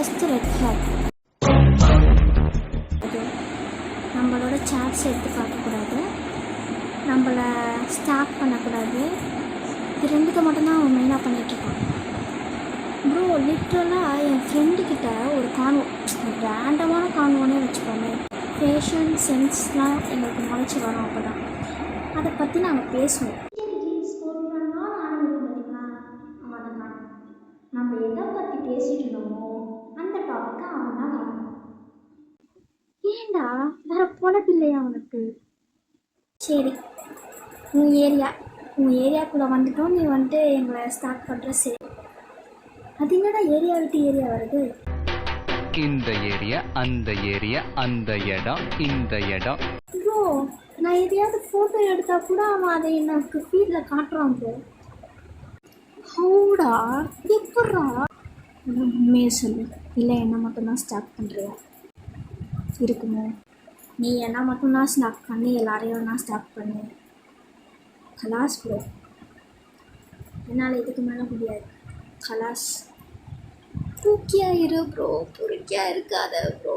First red flag. அது நம்மளோட சாட்ஸ் எடுத்து பார்க்கக்கூடாது, நம்மளை ஸ்டாக் பண்ணக்கூடாது. இது ரெண்டுக்கு மட்டும்தான் அவன் மெயினாக பண்ணிகிட்ருக்கான். ப்ரோ லிட்ரலாக என் ஃப்ரெண்டுக்கிட்ட ஒரு ரேண்டமான கான்வோனே வச்சுக்கோமே, ஃபேஷன் சென்ஸ்லாம் எங்களுக்கு முளைச்சி வரும். அப்போ தான் அதை பற்றி நாங்கள் பேசுவோம். நம்ம எதை பற்றி பேசிட்டு இருந்தோமோ அந்த டாப்பிக்கை அவன் தான் காணும். ஏண்டா வேற பொழப்பில்லையா அவனுக்கு? சரி, உன் ஏரியாக்குள்ளே வந்துட்டோம், நீ வந்துட்டு எங்களை ஸ்டார்ட் பண்ணுற. சரி, அது என்னடா ஏரியா விட்டு ஏரியா வருது? இந்த ஏரியா, அந்த ஏரியா, அந்த இடம், இந்த இடம். ப்ரோ நான் எதையாவது ஃபோட்டோ எடுத்தா கூட அவன் அதை எனக்கு ஃபீல்டில் காட்டுறான் ப்ரோ. ஹவுடா எப்பட்றா? உண்மையை சொல்லு, இல்லை என்ன மட்டும்தான் ஸ்டார்ட் பண்ணுறியா? இருக்குமோ, நீ என்ன மட்டும்தான் ஸ்டார்ட் பண்ணி எல்லாரையும் நான் ஸ்டார்ட் பண்ணு. கலாஸ் ப்ரோ, என்னால் இதுக்கு மேலே முடியாது. கலாஸ். தூக்கியா இரு ப்ரோ, பொறுக்கியா இருக்காத ப்ரோ.